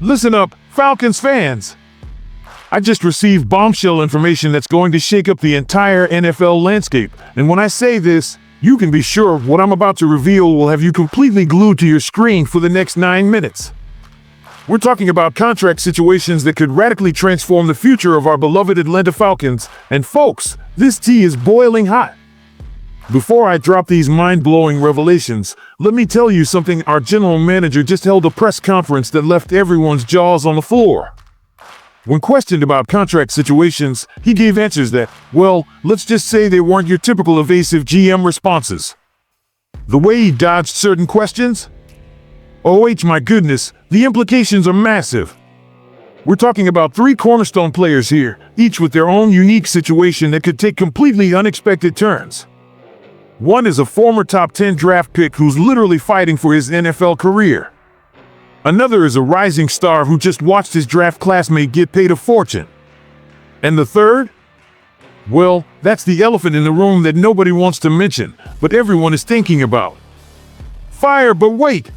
Listen up, Falcons fans. I just received bombshell information that's going to shake up the entire NFL landscape. And when I say this, you can be sure what I'm about to reveal will have you completely glued to your screen for the next 9 minutes. We're talking about contract situations that could radically transform the future of our beloved Atlanta Falcons. And folks, this tea is boiling hot. Before I drop these mind-blowing revelations, let me tell you something. Our general manager just held a press conference that left everyone's jaws on the floor. When questioned about contract situations, he gave answers that, well, let's just say they weren't your typical evasive GM responses. The way he dodged certain questions? My goodness, the implications are massive. We're talking about 3 cornerstone players here, each with their own unique situation that could take completely unexpected turns. One is a former top 10 draft pick who's literally fighting for his NFL career. Another is a rising star who just watched his draft classmate get paid a fortune. And the third? Well, that's the elephant in the room that nobody wants to mention, but everyone is thinking about. Fire, but wait!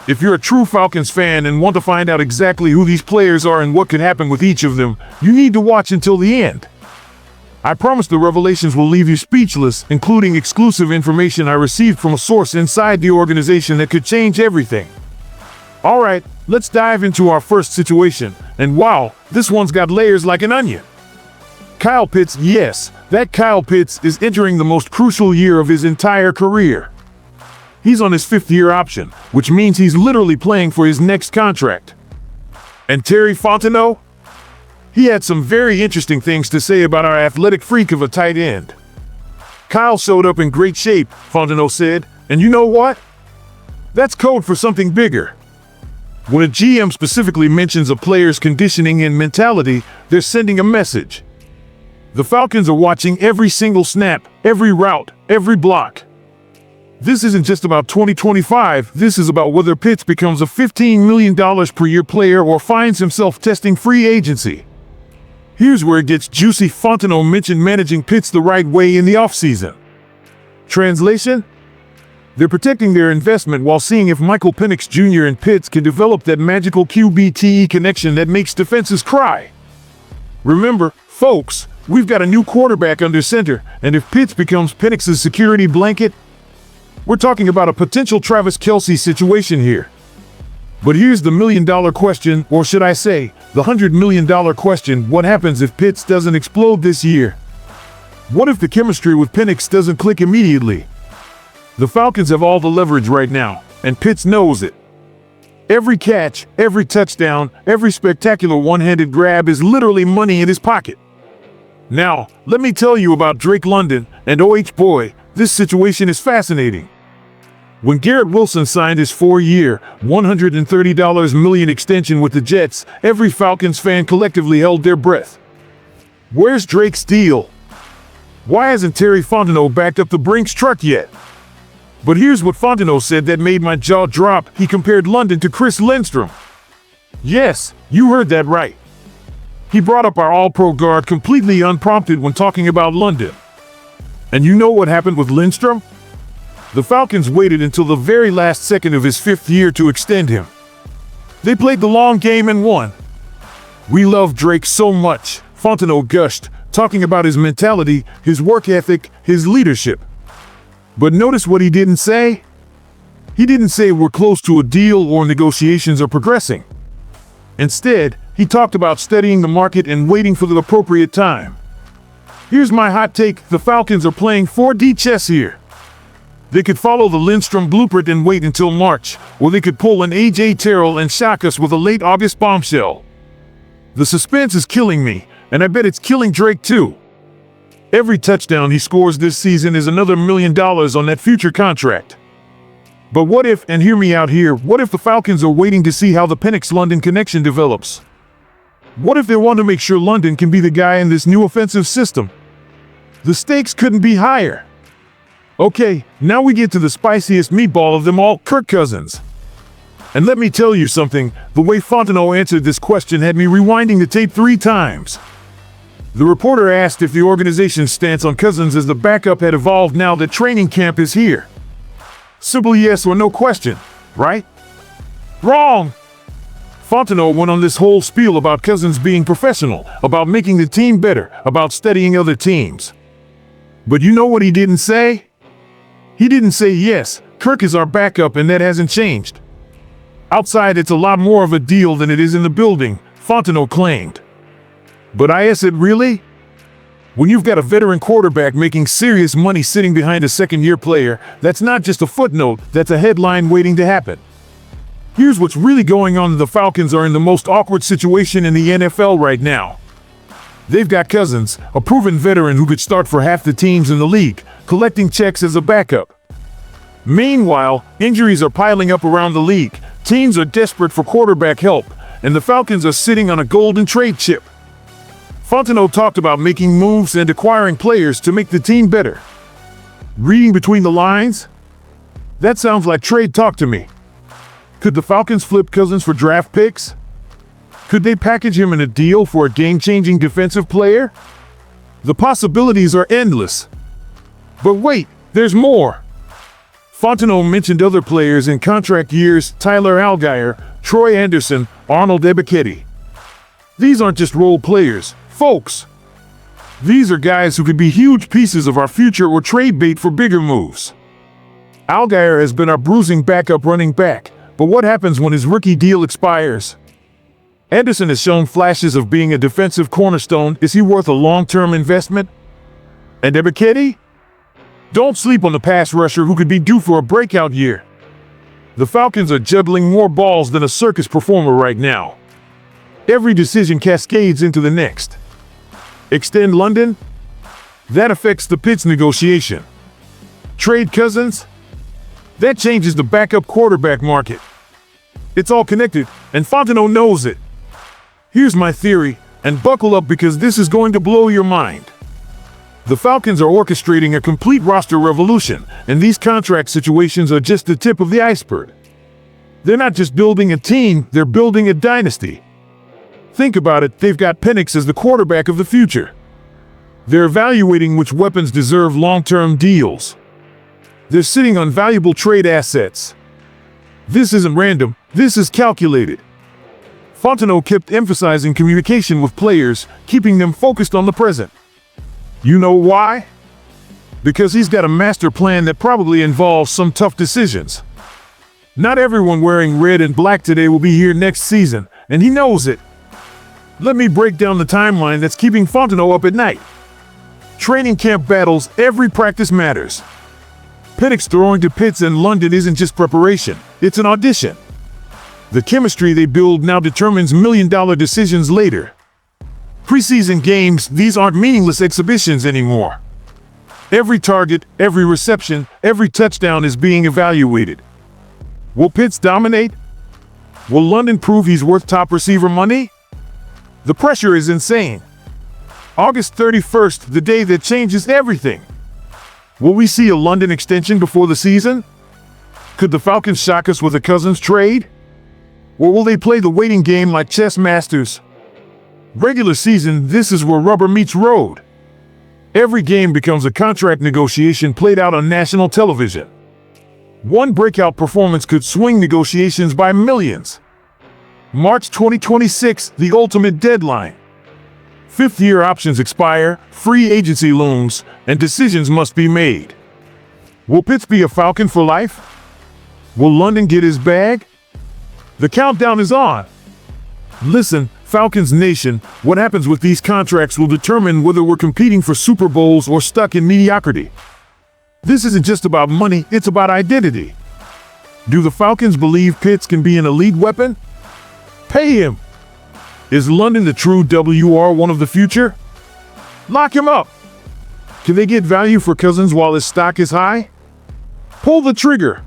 If you're a true Falcons fan and want to find out exactly who these players are and what could happen with each of them, you need to watch until the end. I promise the revelations will leave you speechless, including exclusive information I received from a source inside the organization that could change everything. All right, let's dive into our first situation. And wow, this one's got layers like an onion. Kyle Pitts, yes, that Kyle Pitts is entering the most crucial year of his entire career. He's on his 5th-year option, which means he's literally playing for his next contract. And Terry Fontenot? He had some very interesting things to say about our athletic freak of a tight end. Kyle showed up in great shape, Fontenot said, and you know what? That's code for something bigger. When a GM specifically mentions a player's conditioning and mentality, they're sending a message. The Falcons are watching every single snap, every route, every block. This isn't just about 2025, this is about whether Pitts becomes a $15 million per year player or finds himself testing free agency. Here's where it gets juicy. Fontenot mentioned managing Pitts the right way in the offseason. Translation? They're protecting their investment while seeing if Michael Penix Jr. and Pitts can develop that magical QB-TE connection that makes defenses cry. Remember, folks, we've got a new quarterback under center, and if Pitts becomes Penix's security blanket, we're talking about a potential Travis Kelce situation here. But here's the $1 million question, or should I say, the $100 million question: what happens if Pitts doesn't explode this year? What if the chemistry with Penix doesn't click immediately? The Falcons have all the leverage right now, and Pitts knows it. Every catch, every touchdown, every spectacular one-handed grab is literally money in his pocket. Now, let me tell you about Drake London, and boy, this situation is fascinating. When Garrett Wilson signed his 4-year, $130 million extension with the Jets, every Falcons fan collectively held their breath. Where's Drake's deal? Why hasn't Terry Fontenot backed up the Brinks truck yet? But here's what Fontenot said that made my jaw drop. He compared London to Chris Lindstrom. Yes, you heard that right. He brought up our all-pro guard completely unprompted when talking about London. And you know what happened with Lindstrom? The Falcons waited until the very last second of his 5th year to extend him. They played the long game and won. We love Drake so much, Fontenot gushed, talking about his mentality, his work ethic, his leadership. But notice what he didn't say? He didn't say we're close to a deal or negotiations are progressing. Instead, he talked about studying the market and waiting for the appropriate time. Here's my hot take: the Falcons are playing 4D chess here. They could follow the Lindstrom blueprint and wait until March, or they could pull an A.J. Terrell and shock us with a late August bombshell. The suspense is killing me, and I bet it's killing Drake too. Every touchdown he scores this season is another $1 million on that future contract. But what if, and hear me out here, what if the Falcons are waiting to see how the Penix-London connection develops? What if they want to make sure London can be the guy in this new offensive system? The stakes couldn't be higher. Okay, now we get to the spiciest meatball of them all, Kirk Cousins. And let me tell you something, the way Fontenot answered this question had me rewinding the tape 3 times. The reporter asked if the organization's stance on Cousins as the backup had evolved now that training camp is here. Simple yes or no question, right? Wrong! Fontenot went on this whole spiel about Cousins being professional, about making the team better, about studying other teams. But you know what he didn't say? He didn't say, yes, Kirk is our backup and that hasn't changed. Outside, it's a lot more of a deal than it is in the building, Fontenot claimed. But I said, really? When you've got a veteran quarterback making serious money sitting behind a second-year player, that's not just a footnote, that's a headline waiting to happen. Here's what's really going on. The Falcons are in the most awkward situation in the NFL right now. They've got Cousins, a proven veteran who could start for half the teams in the league, collecting checks as a backup. Meanwhile, injuries are piling up around the league. Teams are desperate for quarterback help, and the Falcons are sitting on a golden trade chip. Fontenot talked about making moves and acquiring players to make the team better. Reading between the lines? That sounds like trade talk to me. Could the Falcons flip Cousins for draft picks? Could they package him in a deal for a game-changing defensive player? The possibilities are endless. But wait, there's more. Fontenot mentioned other players in contract years: Tyler Allgeier, Troy Anderson, Arnold Ebiketie. These aren't just role players, folks. These are guys who could be huge pieces of our future or trade bait for bigger moves. Allgeier has been our bruising backup running back, but what happens when his rookie deal expires? Anderson has shown flashes of being a defensive cornerstone. Is he worth a long-term investment? And Ebiketie? Don't sleep on the pass rusher who could be due for a breakout year. The Falcons are juggling more balls than a circus performer right now. Every decision cascades into the next. Extend London? That affects the Pitts negotiation. Trade Cousins? That changes the backup quarterback market. It's all connected, and Fontenot knows it. Here's my theory, and buckle up because this is going to blow your mind. The Falcons are orchestrating a complete roster revolution, and these contract situations are just the tip of the iceberg. They're not just building a team, they're building a dynasty. Think about it, they've got Penix as the quarterback of the future. They're evaluating which weapons deserve long-term deals. They're sitting on valuable trade assets. This isn't random, this is calculated. Fontenot kept emphasizing communication with players, keeping them focused on the present. You know why? Because he's got a master plan that probably involves some tough decisions. Not everyone wearing red and black today will be here next season, and he knows it. Let me break down the timeline that's keeping Fontenot up at night. Training camp battles, every practice matters. Penix throwing to Pitts in London isn't just preparation, it's an audition. The chemistry they build now determines million-dollar decisions later. Preseason games, these aren't meaningless exhibitions anymore. Every target, every reception, every touchdown is being evaluated. Will Pitts dominate? Will London prove he's worth top receiver money? The pressure is insane. August 31st, the day that changes everything. Will we see a London extension before the season? Could the Falcons shock us with a Cousins trade? Or will they play the waiting game like chess masters? Regular season, this is where rubber meets road. Every game becomes a contract negotiation played out on national television. One breakout performance could swing negotiations by millions. March 2026, the ultimate deadline. Fifth-year options expire, free agency looms, and decisions must be made. Will Pitts be a Falcon for life? Will London get his bag? The countdown is on. Listen, Falcons Nation, what happens with these contracts will determine whether we're competing for Super Bowls or stuck in mediocrity. This isn't just about money, it's about identity. Do the Falcons believe Pitts can be an elite weapon? Pay him. Is London the true WR1 of the future? Lock him up. Can they get value for Cousins while his stock is high? Pull the trigger.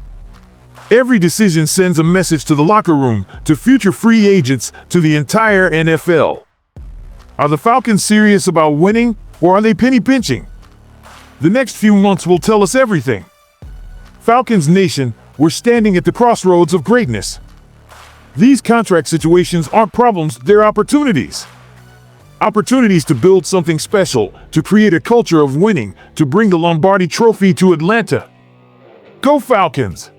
Every decision sends a message to the locker room, to future free agents, to the entire NFL. Are the Falcons serious about winning, or are they penny pinching? The next few months will tell us everything. Falcons Nation, we're standing at the crossroads of greatness. These contract situations aren't problems, they're opportunities. Opportunities to build something special, to create a culture of winning, to bring the Lombardi Trophy to Atlanta. Go Falcons!